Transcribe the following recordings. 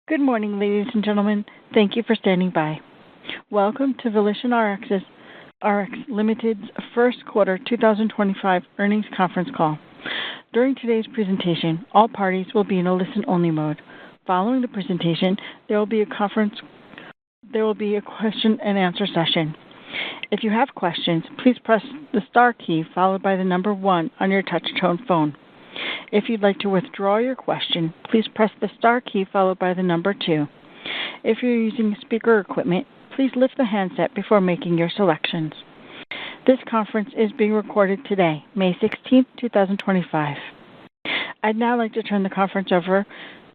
Good morning, ladies and gentlemen. Thank you for standing by. Welcome to VolitionRx Limited's first quarter 2025 earnings conference call. During today's presentation, all parties will be in a listen-only mode. Following the presentation, there will be a question and answer session. If you have questions, please press the star key followed by the number 1 on your touch-tone phone. If you'd like to withdraw your question, please press the star key followed by the number 2. If you're using speaker equipment, please lift the handset before making your selections. This conference is being recorded today, May 16, 2025. I'd now like to turn the conference over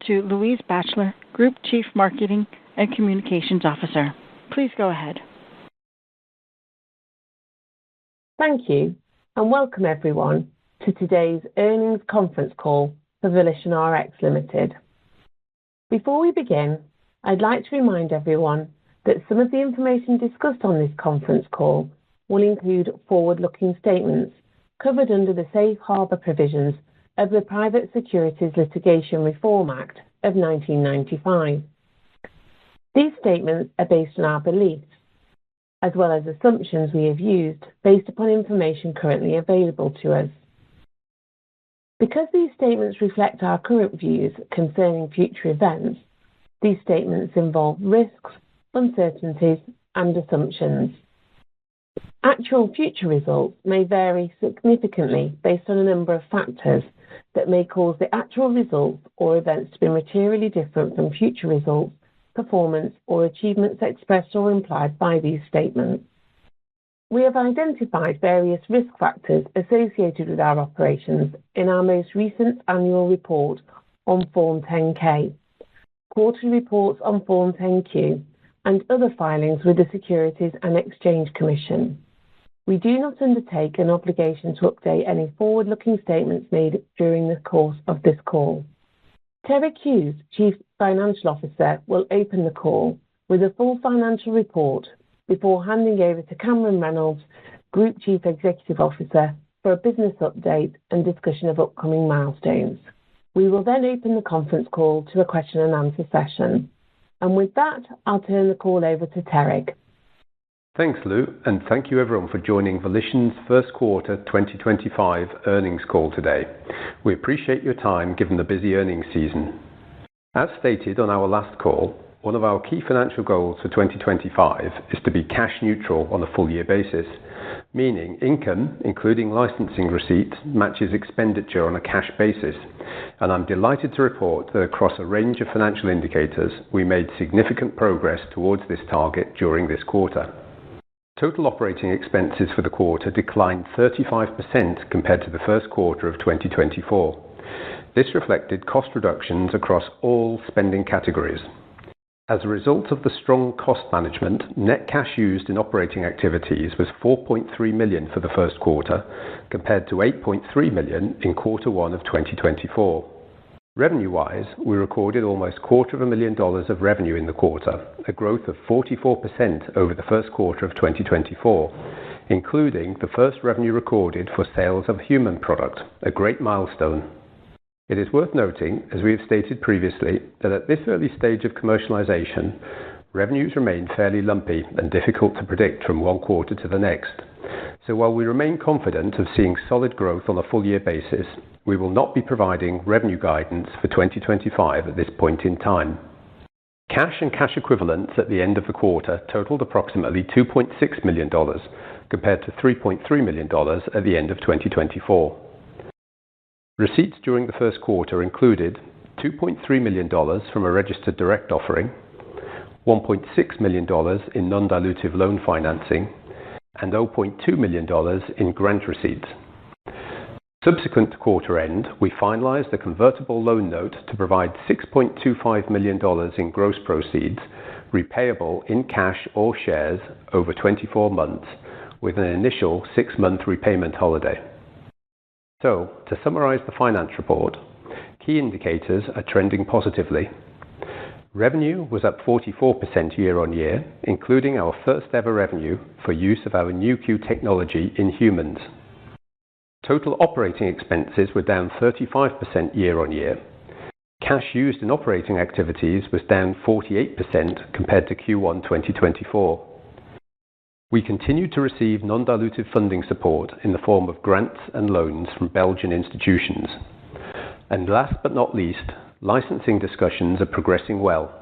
to Louise Batchelor, Group Chief Marketing and Communications Officer. Please go ahead. Thank you, and welcome everyone to today's earnings conference call for VolitionRx Limited. Before we begin, I'd like to remind everyone that some of the information discussed on this conference call will include forward-looking statements covered under the Safe Harbor provisions of the Private Securities Litigation Reform Act of 1995. These statements are based on our beliefs, as well as assumptions we have used based upon information currently available to us. Because these statements reflect our current views concerning future events, these statements involve risks, uncertainties, and assumptions. Actual future results may vary significantly based on a number of factors that may cause the actual results or events to be materially different from future results, performance, or achievements expressed or implied by these statements. We have identified various risk factors associated with our operations in our most recent annual report on Form 10-K, quarterly reports on Form 10-Q, and other filings with the Securities and Exchange Commission. We do not undertake an obligation to update any forward-looking statements made during the course of this call. Terry Hughes, Chief Financial Officer, will open the call with a full financial report before handing over to Cameron Reynolds, Group Chief Executive Officer, for a business update and discussion of upcoming milestones. We will then open the conference call to a question and answer session. And with that, I'll turn the call over to Terry. Thanks, Lou, and thank you everyone for joining Volition's first quarter 2025 earnings call today. We appreciate your time given the busy earnings season. As stated on our last call, one of our key financial goals for 2025 is to be cash neutral on a full year basis, meaning income, including licensing receipts, matches expenditure on a cash basis. And I'm delighted to report that across a range of financial indicators, we made significant progress towards this target during this quarter. Total operating expenses for the quarter declined 35% compared to the first quarter of 2024. This reflected cost reductions across all spending categories. As a result of the strong cost management, net cash used in operating activities was $4.3 million for the first quarter, compared to $8.3 million in quarter 1 of 2024. Revenue-wise, we recorded almost $250,000 of revenue in the quarter, a growth of 44% over the first quarter of 2024, including the first revenue recorded for sales of human product, a great milestone. It is worth noting, as we have stated previously, that at this early stage of commercialization, revenues remain fairly lumpy and difficult to predict from one quarter to the next. So while we remain confident of seeing solid growth on a full year basis, we will not be providing revenue guidance for 2025 at this point in time. Cash and cash equivalents at the end of the quarter totaled approximately $2.6 million, compared to $3.3 million at the end of 2024. Receipts during the first quarter included $2.3 million from a registered direct offering, $1.6 million in non-dilutive loan financing, and $0.2 million in grant receipts. Subsequent to quarter end, we finalized a convertible loan note to provide $6.25 million in gross proceeds, repayable in cash or shares over 24 months, with an initial 6-month repayment holiday. So, to summarize the finance report, key indicators are trending positively. Revenue was up 44% year on year, including our first ever revenue for use of our Nu.Q technology in humans. Total operating expenses were down 35% year on year. Cash used in operating activities was down 48% compared to Q1 2024. We continue to receive non-dilutive funding support in the form of grants and loans from Belgian institutions. And last but not least, licensing discussions are progressing well.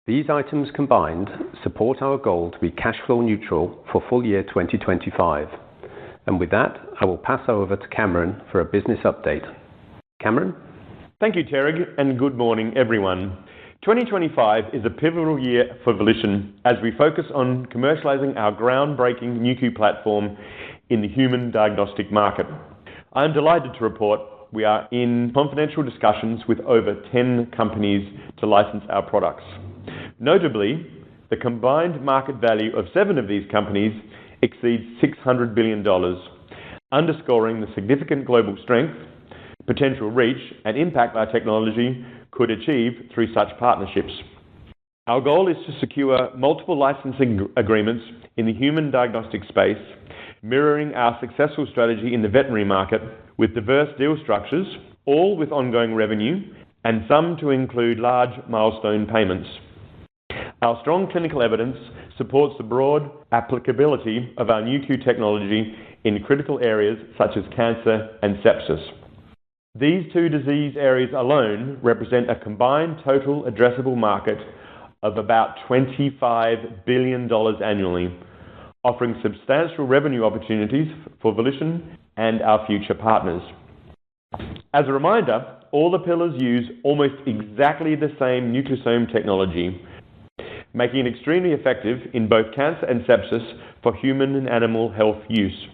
These items combined support our goal to be cash flow neutral for full year 2025. And with that, I will pass over to Cameron for a business update. Cameron? Thank you, Terry, and good morning, everyone. 2025 is a pivotal year for Volition as we focus on commercializing our groundbreaking Nu.Q platform in the human diagnostic market. I am delighted to report we are in confidential discussions with over 10 companies to license our products. Notably, the combined market value of 7 of these companies exceeds $600 billion, underscoring the significant global strength, potential reach, and impact our technology could achieve through such partnerships. Our goal is to secure multiple licensing agreements in the human diagnostic space, mirroring our successful strategy in the veterinary market with diverse deal structures, all with ongoing revenue, and some to include large milestone payments. Our strong clinical evidence supports the broad applicability of our Nu.Q technology in critical areas such as cancer and sepsis. These 2 disease areas alone represent a combined total addressable market of about $25 billion annually, offering substantial revenue opportunities for Volition and our future partners. As a reminder, all the pillars use almost exactly the same nucleosome technology, making it extremely effective in both cancer and sepsis for human and animal health use.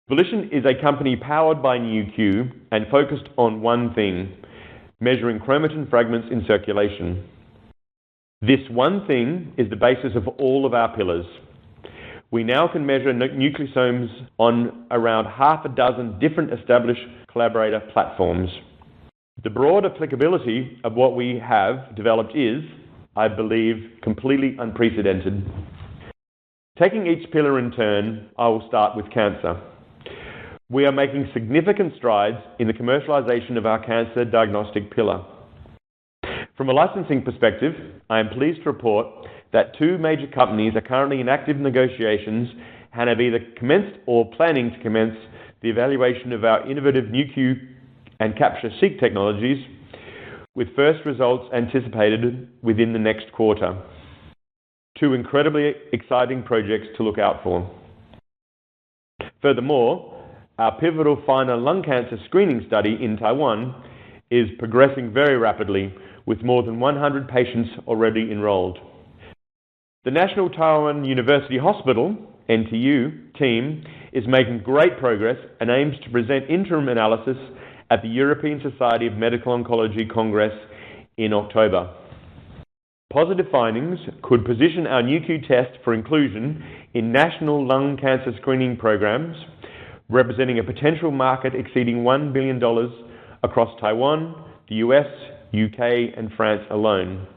Volition is a company powered by Nu.Q and focused on one thing: measuring chromatin fragments in circulation. This one thing is the basis of all of our pillars. We now can measure nucleosomes on around half a dozen different established collaborator platforms. The broad applicability of what we have developed is, I believe, completely unprecedented. Taking each pillar in turn, I will start with cancer. We are making significant strides in the commercialization of our cancer diagnostic pillar. From a licensing perspective, I am pleased to report that 2 major companies are currently in active negotiations and have either commenced or planning to commence the evaluation of our innovative Nu.Q and Capture-PCR technologies, with first results anticipated within the next quarter. 2 incredibly exciting projects to look out for. Furthermore, our pivotal final lung cancer screening study in Taiwan is progressing very rapidly, with more than 100 patients already enrolled. The National Taiwan University Hospital, NTU, team is making great progress and aims to present interim analysis at the European Society of Medical Oncology Congress in October. Positive findings could position our Nu.Q test for inclusion in national lung cancer screening programs, representing a potential market exceeding $1 billion across Taiwan, the US, UK, and France alone.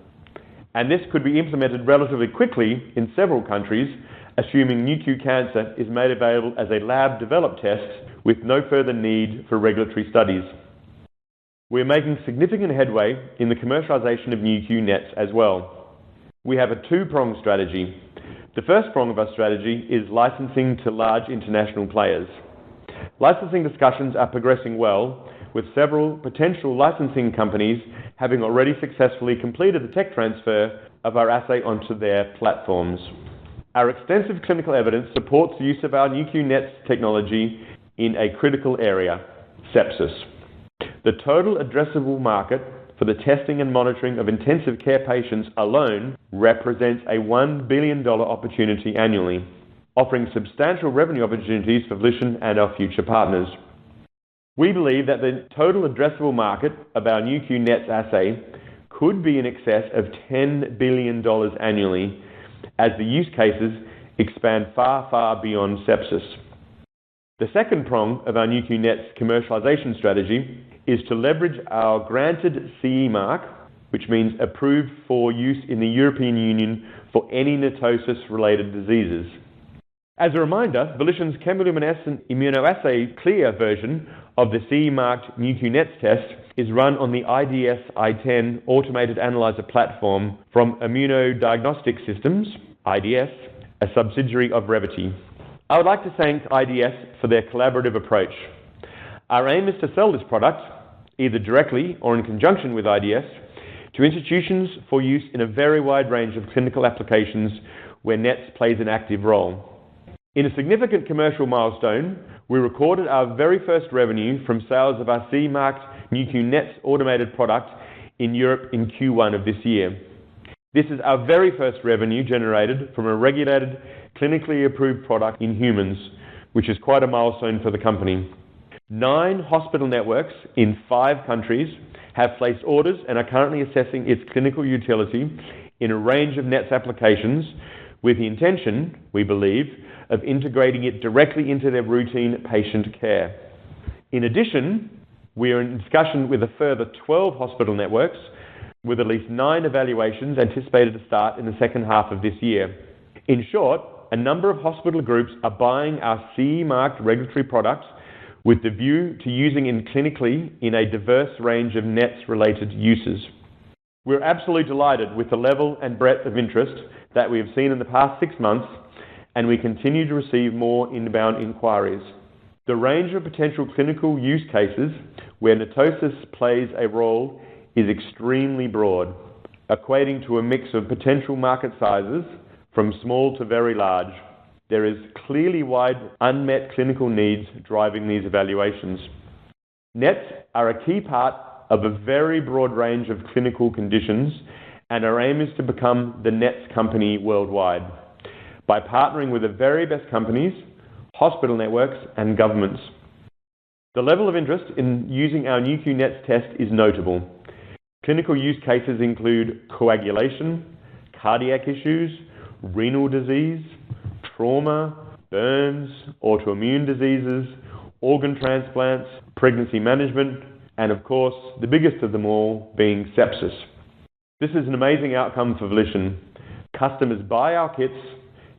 And this could be implemented relatively quickly in several countries, assuming Nu.Q Cancer is made available as a lab-developed test with no further need for regulatory studies. We are making significant headway in the commercialization of Nu.Q Nets as well. We have a 2-pronged strategy. The first prong of our strategy is licensing to large international players. Licensing discussions are progressing well, with several potential licensing companies having already successfully completed the tech transfer of our assay onto their platforms. Our extensive clinical evidence supports the use of our Nu.Q Nets technology in a critical area, sepsis. The total addressable market for the testing and monitoring of intensive care patients alone represents a $1 billion opportunity annually, offering substantial revenue opportunities for Volition and our future partners. We believe that the total addressable market of our Nu.Q Nets assay could be in excess of $10 billion annually as the use cases expand far, far beyond sepsis. The second prong of our Nu.Q Nets commercialization strategy is to leverage our granted CE mark, which means approved for use in the European Union for any NETosis-related diseases. As a reminder, Volition's chemiluminescent immunoassay clear version of the CE-marked Nu.Q Nets test is run on the IDS i10 automated analyzer platform from Immunodiagnostic Systems, IDS, a subsidiary of Revvity. I would like to thank IDS for their collaborative approach. Our aim is to sell this product, either directly or in conjunction with IDS, to institutions for use in a very wide range of clinical applications where NETs plays an active role. In a significant commercial milestone, we recorded our very first revenue from sales of our CE-marked Nu.Q Nets automated product in Europe in Q1 of this year. This is our very first revenue generated from a regulated, clinically approved product in humans, which is quite a milestone for the company. 9 hospital networks in 5 countries have placed orders and are currently assessing its clinical utility in a range of NETs applications with the intention, we believe, of integrating it directly into their routine patient care. In addition, we are in discussion with a further 12 hospital networks with at least 9 evaluations anticipated to start in the second half of this year. In short, a number of hospital groups are buying our CE-marked regulatory products with the view to using it clinically in a diverse range of NETs-related uses. We're absolutely delighted with the level and breadth of interest that we have seen in the past 6 months, and we continue to receive more inbound inquiries. The range of potential clinical use cases where NETosis plays a role is extremely broad, equating to a mix of potential market sizes from small to very large. There is clearly wide unmet clinical needs driving these evaluations. NETs are a key part of a very broad range of clinical conditions, and our aim is to become the NETs company worldwide by partnering with the very best companies, hospital networks, and governments. The level of interest in using our Nu.Q Nets test is notable. Clinical use cases include coagulation, cardiac issues, renal disease, trauma, burns, autoimmune diseases, organ transplants, pregnancy management, and of course, the biggest of them all being sepsis. This is an amazing outcome for Volition. Customers buy our kits,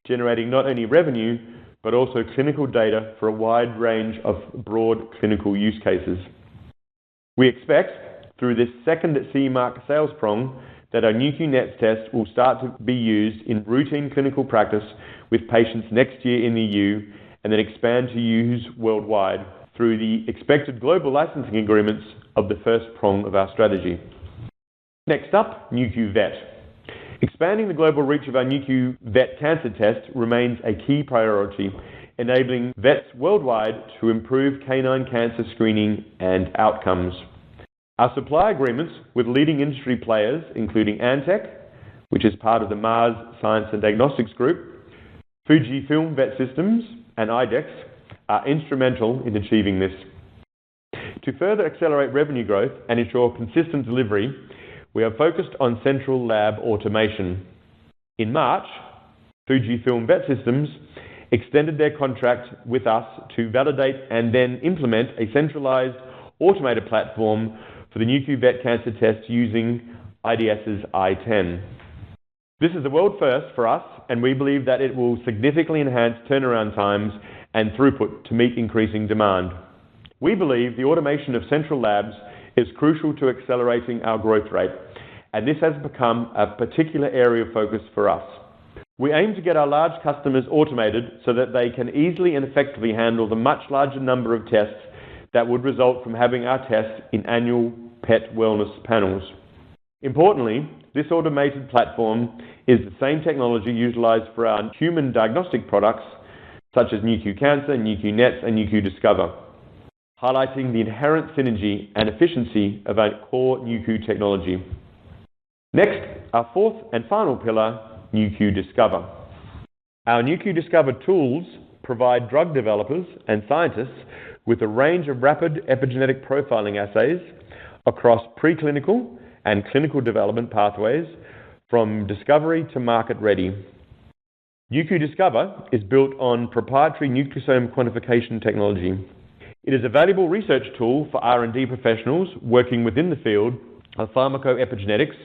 generating not only revenue, but also clinical data for a wide range of broad clinical use cases. We expect, through this second CE-mark sales prong, that our Nu.Q Nets test will start to be used in routine clinical practice with patients next year in the EU, and then expand to use worldwide through the expected global licensing agreements of the first prong of our strategy. Next up, Nu.Q Vet. Expanding the global reach of our Nu.Q Vet cancer test remains a key priority, enabling vets worldwide to improve canine cancer screening and outcomes. Our supply agreements with leading industry players, including Antech, which is part of the Mars Science and Diagnostics Group, Fujifilm Vet Systems, and IDEX, are instrumental in achieving this. To further accelerate revenue growth and ensure consistent delivery, we are focused on central lab automation. In March, Fujifilm Vet Systems extended their contract with us to validate and then implement a centralized automated platform for the Nu.Q Vet cancer test using IDS's i10. This is a world first for us, and we believe that it will significantly enhance turnaround times and throughput to meet increasing demand. We believe the automation of central labs is crucial to accelerating our growth rate, and this has become a particular area of focus for us. We aim to get our large customers automated so that they can easily and effectively handle the much larger number of tests that would result from having our tests in annual pet wellness panels. Importantly, this automated platform is the same technology utilized for our human diagnostic products such as Nu.Q Cancer, Nu.Q Nets, and Nu.Q Discover, highlighting the inherent synergy and efficiency of our core Nu.Q technology. Next, our fourth and final pillar, Nu.Q Discover. Our Nu.Q Discover tools provide drug developers and scientists with a range of rapid epigenetic profiling assays across preclinical and clinical development pathways from discovery to market ready. Nu.Q Discover is built on proprietary nucleosome quantification technology. It is a valuable research tool for R&D professionals working within the field of pharmacoepigenetics,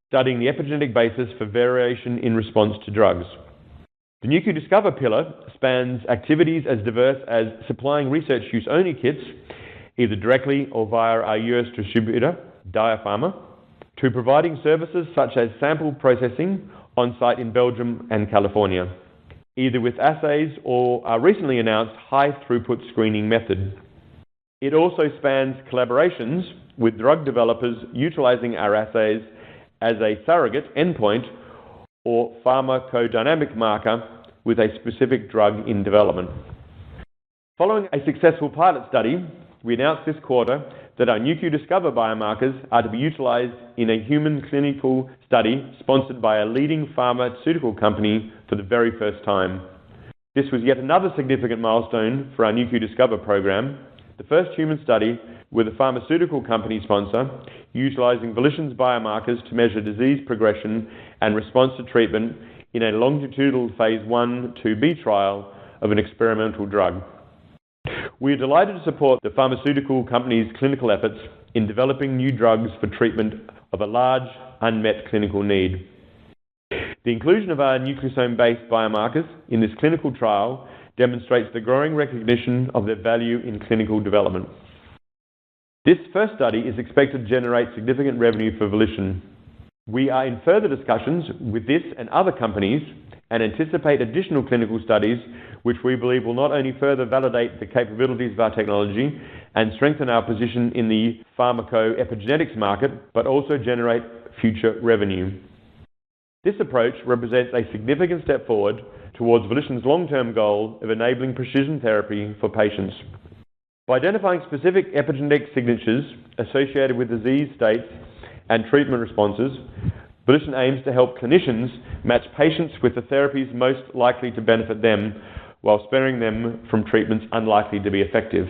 studying the epigenetic basis for variation in response to drugs. The Nu.Q Discover pillar spans activities as diverse as supplying research use only kits either directly or via our US distributor, Diapharma, to providing services such as sample processing on-site in Belgium and California, either with assays or our recently announced high-throughput screening method. It also spans collaborations with drug developers utilizing our assays as a surrogate endpoint or pharmacodynamic marker with a specific drug in development. Following a successful pilot study, we announced this quarter that our Nu.Q Discover biomarkers are to be utilized in a human clinical study sponsored by a leading pharmaceutical company for the very first time. This was yet another significant milestone for our Nu.Q Discover program, the first human study with a pharmaceutical company sponsor utilizing Volition's biomarkers to measure disease progression and response to treatment in a longitudinal phase 1/2b trial of an experimental drug. We are delighted to support the pharmaceutical company's clinical efforts in developing new drugs for treatment of a large unmet clinical need. The inclusion of our nucleosome-based biomarkers in this clinical trial demonstrates the growing recognition of their value in clinical development. This first study is expected to generate significant revenue for Volition. We are in further discussions with this and other companies and anticipate additional clinical studies which we believe will not only further validate the capabilities of our technology and strengthen our position in the pharmaco-epigenetics market, but also generate future revenue. This approach represents a significant step forward towards Volition's long-term goal of enabling precision therapy for patients. By identifying specific epigenetic signatures associated with disease states and treatment responses, Volition aims to help clinicians match patients with the therapies most likely to benefit them while sparing them from treatments unlikely to be effective.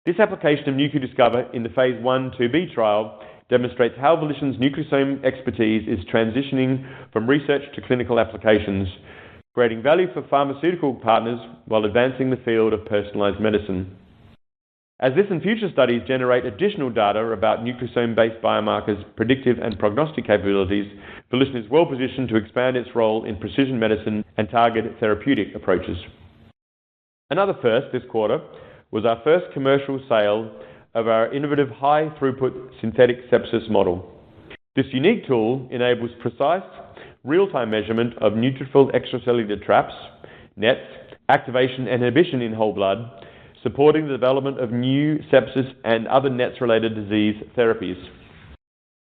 This application of Nu.Q Discover in the phase 1/2b trial demonstrates how Volition's nucleosome expertise is transitioning from research to clinical applications, creating value for pharmaceutical partners while advancing the field of personalized medicine. As this and future studies generate additional data about nucleosome-based biomarkers' predictive and prognostic capabilities, Volition is well positioned to expand its role in precision medicine and targeted therapeutic approaches. Another first this quarter was our first commercial sale of our innovative high-throughput synthetic sepsis model. This unique tool enables precise, real-time measurement of neutrophil extracellular traps, nets, activation and inhibition in whole blood, supporting the development of new sepsis and other nets-related disease therapies.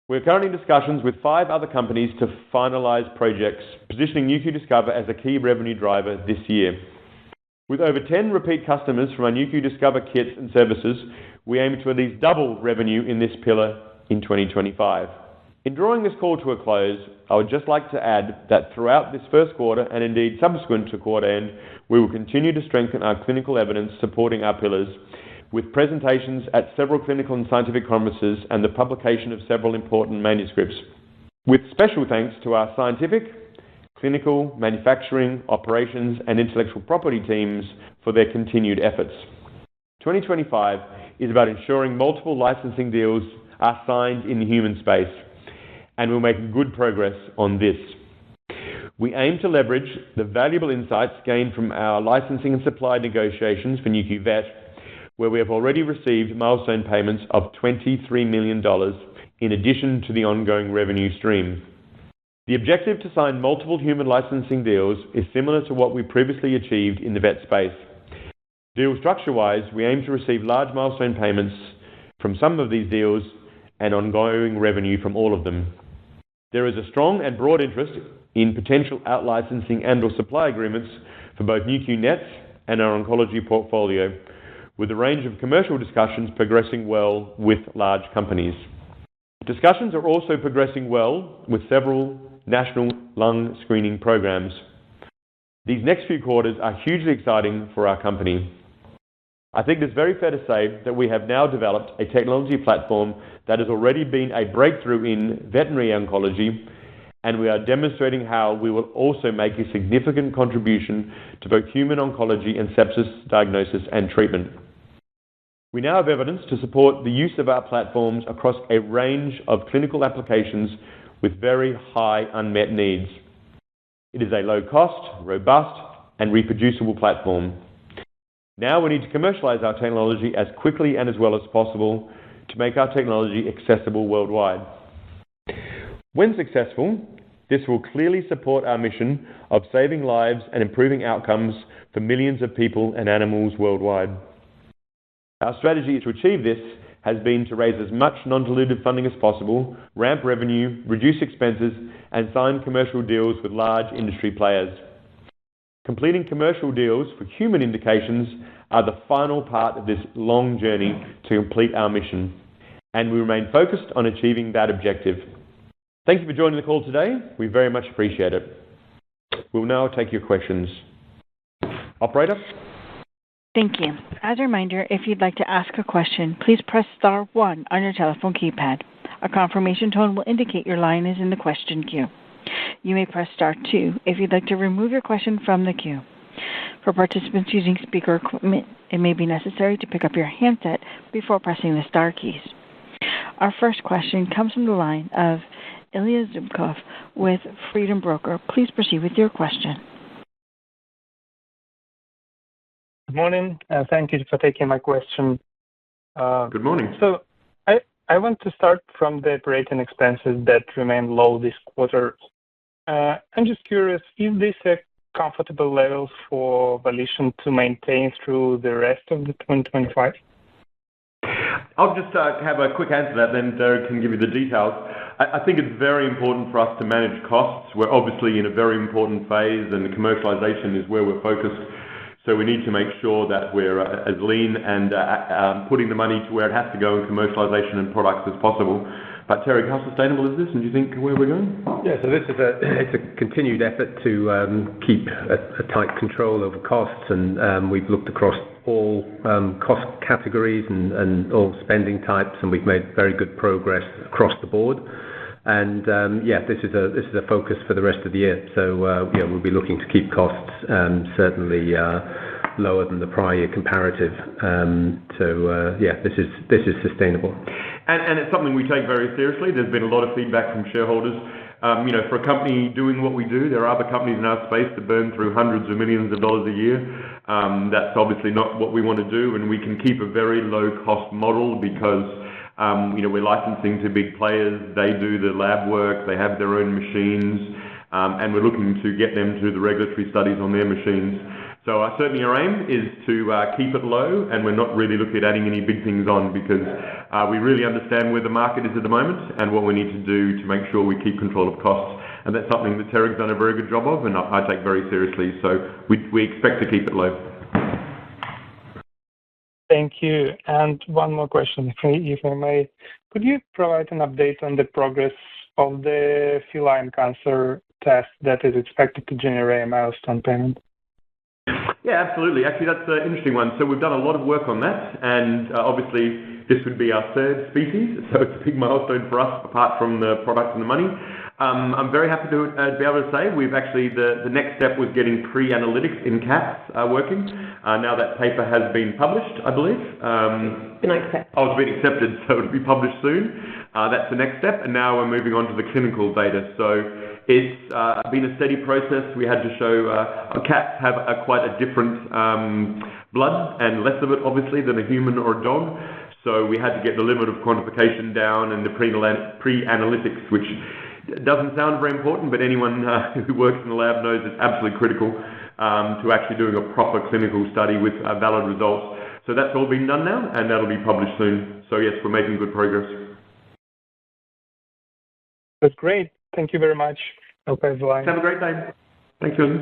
We are currently in discussions with 5 other companies to finalize projects, positioning Nu.Q Discover as a key revenue driver this year. With over 10 repeat customers from our Nu.Q Discover kits and services, we aim to at least double revenue in this pillar in 2025. In drawing this call to a close, I would just like to add that throughout this first quarter and indeed subsequent to quarter end, we will continue to strengthen our clinical evidence supporting our pillars with presentations at several clinical and scientific conferences and the publication of several important manuscripts. With special thanks to our scientific, clinical, manufacturing, operations and intellectual property teams for their continued efforts. 2025 is about ensuring multiple licensing deals are signed in the human space, and we'll make good progress on this. We aim to leverage the valuable insights gained from our licensing and supply negotiations for Nu.Q Vet, where we have already received milestone payments of $23 million in addition to the ongoing revenue stream. The objective to sign multiple human licensing deals is similar to what we previously achieved in the vet space. Deal structure-wise, we aim to receive large milestone payments from some of these deals and ongoing revenue from all of them. There is a strong and broad interest in potential out-licensing and or supply agreements for both Nu.Q Nets and our oncology portfolio, with a range of commercial discussions progressing well with large companies. Discussions are also progressing well with several national lung screening programs. These next few quarters are hugely exciting for our company. I think it's very fair to say that we have now developed a technology platform that has already been a breakthrough in veterinary oncology, and we are demonstrating how we will also make a significant contribution to both human oncology and sepsis diagnosis and treatment. We now have evidence to support the use of our platforms across a range of clinical applications with very high unmet needs. It is a low-cost, robust, and reproducible platform. Now we need to commercialize our technology as quickly and as well as possible to make our technology accessible worldwide. When successful, this will clearly support our mission of saving lives and improving outcomes for millions of people and animals worldwide. Our strategy to achieve this has been to raise as much non-dilutive funding as possible, ramp revenue, reduce expenses, and sign commercial deals with large industry players. Completing commercial deals for human indications are the final part of this long journey to complete our mission, and we remain focused on achieving that objective. Thank you for joining the call today. We very much appreciate it. We'll now take your questions. Operator? Thank you. As a reminder, if you'd like to ask a question, please press star 1 on your telephone keypad. A confirmation tone will indicate your line is in the question queue. You may press star 2 if you'd like to remove your question from the queue. For participants using speaker equipment, it may be necessary to pick up your handset before pressing the star keys. Our first question comes from the line of Ilya Zubkov with Freedom Broker. Please proceed with your question. Good morning. Thank you for taking my question. Good morning. So I want to start from the operating expenses that remain low this quarter. I'm just curious, is this a comfortable level for Volition to maintain through the rest of the 2025? I'll just have a quick answer to that, then Derek can give you the details. I think it's very important for us to manage costs. We're obviously in a very important phase, and the commercialization is where we're focused. So we need to make sure that we're as lean and putting the money to where it has to go in commercialization and products as possible. But Terry, how sustainable is this, and do you think where we're going? Yeah, so this is a continued effort to keep a tight control over costs, and we've looked across all cost categories and all spending types, and we've made very good progress across the board. And this is a focus for the rest of the year. So we'll be looking to keep costs certainly lower than the prior year comparative. This is sustainable. And it's something we take very seriously. There's been a lot of feedback from shareholders. For a company doing what we do, there are other companies in our space that burn through hundreds of millions of dollars a year. That's obviously not what we want to do, and we can keep a very low-cost model because we're licensing to big players. They do the lab work. They have their own machines, and we're looking to get them through the regulatory studies on their machines. So certainly our aim is to keep it low, and we're not really looking at adding any big things on because we really understand where the market is at the moment and what we need to do to make sure we keep control of costs. And that's something that Tarek's done a very good job of, and I take very seriously. So we expect to keep it low. Thank you. And one more question, if I may. Could you provide an update on the progress of the feline cancer test that is expected to generate a milestone payment? Yeah, absolutely. Actually, that's an interesting one. So we've done a lot of work on that, and obviously this would be our third species, so it's a big milestone for us, apart from the product and the money. I'm very happy to be able to say we've actually, the next step was getting pre-analytics in cats working. Now that paper has been published, I believe. It's been accepted. Oh, it's been accepted, so it'll be published soon. That's the next step, and now we're moving on to the clinical data. So it's been a steady process. We had to show cats have quite a different blood and less of it, obviously, than a human or a dog. So we had to get the limit of quantification down and the pre-analytics, which doesn't sound very important, but anyone who works in the lab knows it's absolutely critical to actually doing a proper clinical study with valid results. So that's all been done now, and that'll be published soon. So yes, we're making good progress. That's great. Thank you very much. Hope I have the line. Have a great day. Thank you.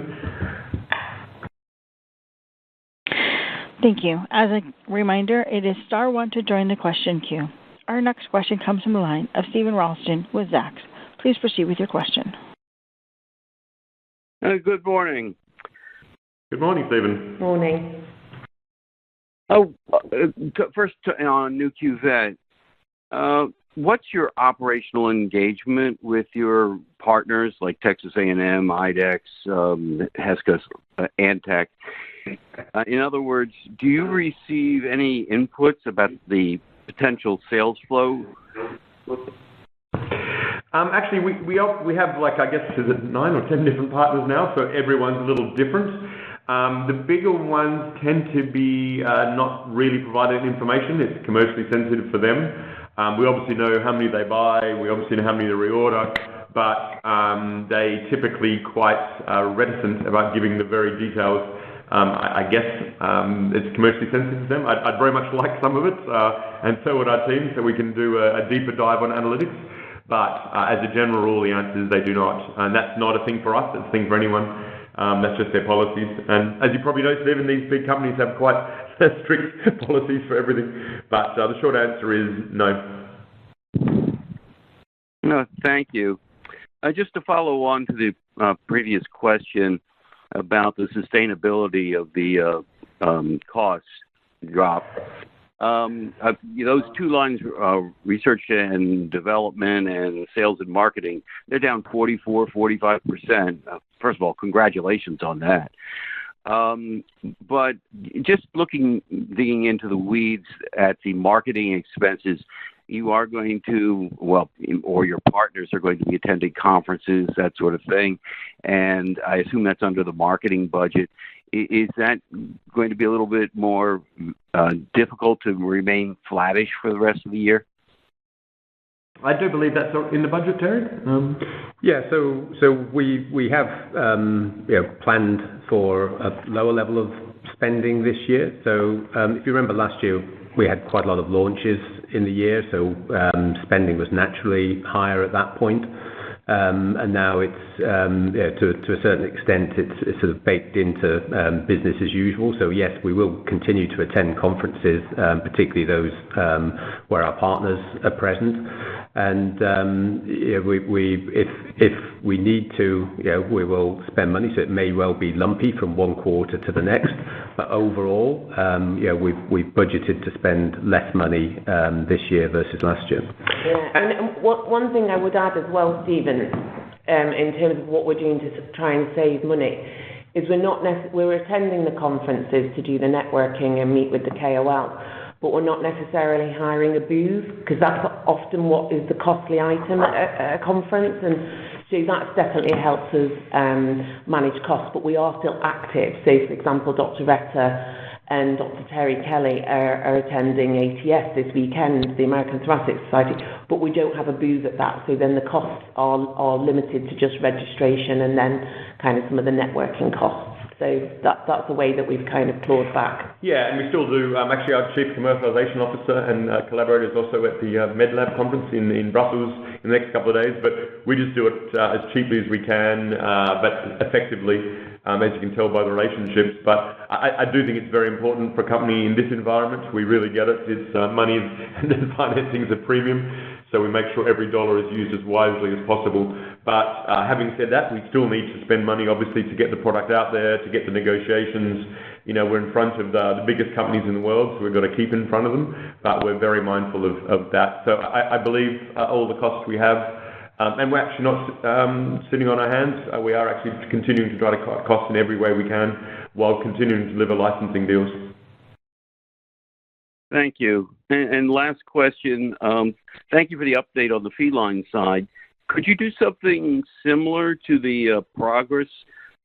Thank you. As a reminder, it is star 1 to join the question queue. Our next question comes from the line of Stephen Ralston with Zacks. Please proceed with your question. Good morning. Good morning, Stephen. Morning. First on Nu.Q Vet. What's your operational engagement with your partners like Texas A&M, IDEX, Hesketh, Antec? In other words, do you receive any inputs about the potential sales flow? Actually, we have, like, I guess, is it 9 or 10 different partners now, so everyone's a little different. The bigger ones tend to be not really providing information. It's commercially sensitive for them. We obviously know how many they buy. We obviously know how many they reorder, but they typically quite reticent about giving the very details. I guess it's commercially sensitive to them. I'd very much like some of it, and so would our team, so we can do a deeper dive on analytics. But as a general rule, the answer is they do not. And that's not a thing for us. It's a thing for anyone. That's just their policies. And as you probably know, Stephen, these big companies have quite strict policies for everything. But the short answer is no. No, thank you. Just to follow on to the previous question about the sustainability of the cost drop, those two lines, research and development and sales and marketing, they're down 45%. First of all, congratulations on that. But just digging into the weeds at the marketing expenses, you are going to, or your partners are going to be attending conferences, that sort of thing, and I assume that's under the marketing budget. Is that going to be a little bit more difficult to remain flattish for the rest of the year? I do believe that's in the budget, Terry. So we have planned for a lower level of spending this year. So if you remember last year, we had quite a lot of launches in the year, so spending was naturally higher at that point. And now it's, to a certain extent, it's sort of baked into business as usual. So yes, we will continue to attend conferences, particularly those where our partners are present. And if we need to, we will spend money. So it may well be lumpy from one quarter to the next. But overall, we've budgeted to spend less money this year versus last year. Yeah, and one thing I would add as well, Stephen, in terms of what we're doing to try and save money, is we're attending the conferences to do the networking and meet with the KOL, but we're not necessarily hiring a booth, because that's often what is the costly item at a conference, and so that definitely helps us manage costs, but we are still active. So, for example, Dr. Vetter and Dr. Terry Kelly are attending ATS this weekend, the American Thoracic Society, but we don't have a booth at that, so then the costs are limited to just registration and then kind of some of the networking costs. So that's a way that we've kind of clawed back. Yeah, and we still do. Actually, our Chief Commercialization Officer and collaborators also at the MedLab conference in Brussels in the next couple of days, but we just do it as cheaply as we can, but effectively, as you can tell by the relationships. But I do think it's very important for a company in this environment. We really get it. It's money and financing is a premium. So we make sure every dollar is used as wisely as possible. But having said that, we still need to spend money, obviously, to get the product out there, to get the negotiations. We're in front of the biggest companies in the world, so we've got to keep in front of them. But we're very mindful of that. So I believe all the costs we have, and we're actually not sitting on our hands. We are actually continuing to try to cut costs in every way we can while continuing to deliver licensing deals. Thank you. And last question, thank you for the update on the feline side. Could you do something similar to the progress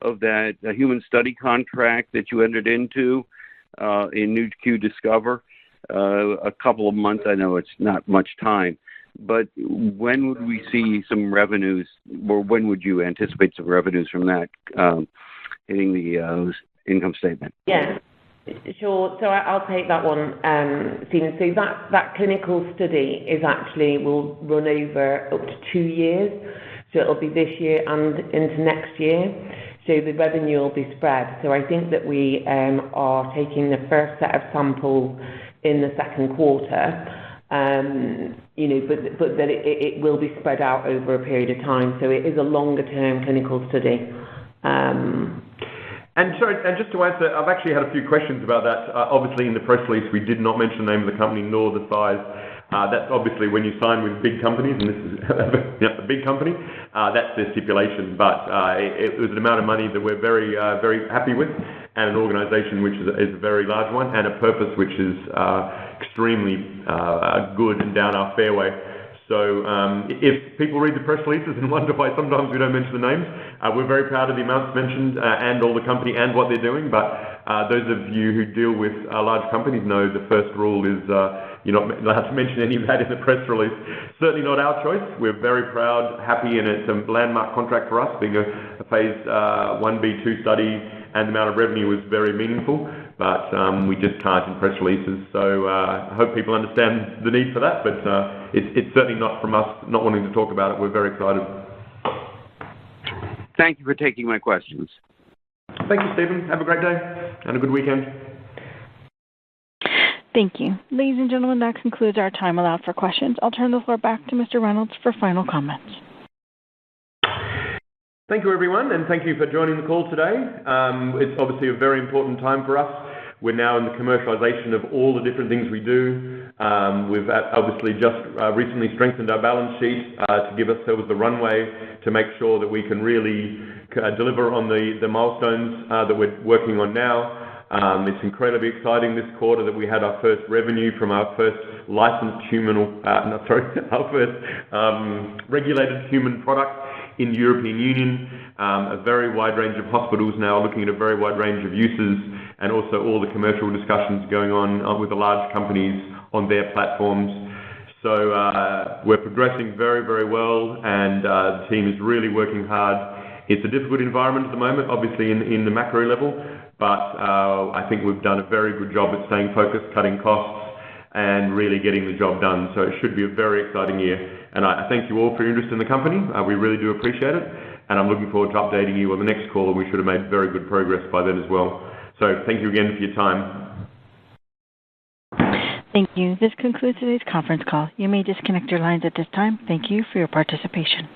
of that human study contract that you entered into in Nu.Q Discover? A couple of months, I know it's not much time, but when would we see some revenues, or when would you anticipate some revenues from that hitting the income statement? Yeah. Sure. So I'll take that one, Stephen. So that clinical study will run over up to 2 years. So it'll be this year and into next year. So the revenue will be spread. So I think that we are taking the first set of samples in the second quarter, but that it will be spread out over a period of time. So it is a longer-term clinical study. And just to answer, I've actually had a few questions about that. Obviously, in the press release, we did not mention the name of the company nor the size. That's obviously when you sign with big companies, and this is a big company, that's their stipulation. But it was an amount of money that we're very, very happy with, and an organisation which is a very large one, and a purpose which is extremely good and down our fairway. So if people read the press releases and wonder why sometimes we don't mention the names, we're very proud of the amounts mentioned and all the company and what they're doing. But those of you who deal with large companies know the first rule is you're not allowed to mention any of that in the press release. Certainly not our choice. We're very proud, happy, and it's a landmark contract for us, being a phase 1b/2 study, and the amount of revenue was very meaningful. But we just can't in press releases. So I hope people understand the need for that, but it's certainly not from us not wanting to talk about it. We're very excited. Thank you for taking my questions. Thank you, Stephen. Have a great day and a good weekend. Thank you. Ladies and gentlemen, that concludes our time allowed for questions. I'll turn the floor back to Mr. Reynolds for final comments. Thank you, everyone, and thank you for joining the call today. It's obviously a very important time for us. We're now in the commercialization of all the different things we do. We've obviously just recently strengthened our balance sheet to give ourselves the runway to make sure that we can really deliver on the milestones that we're working on now. It's incredibly exciting this quarter that we had our first revenue from our first licensed our first regulated human product in the European Union. A very wide range of hospitals now looking at a very wide range of uses, and also all the commercial discussions going on with the large companies on their platforms. So we're progressing very, very well, and the team is really working hard. It's a difficult environment at the moment, obviously in the macro level, but I think we've done a very good job at staying focused, cutting costs, and really getting the job done. So it should be a very exciting year. And I thank you all for your interest in the company. We really do appreciate it. And I'm looking forward to updating you on the next call, and we should have made very good progress by then as well. So thank you again for your time. Thank you. This concludes today's conference call. You may disconnect your lines at this time. Thank you for your participation.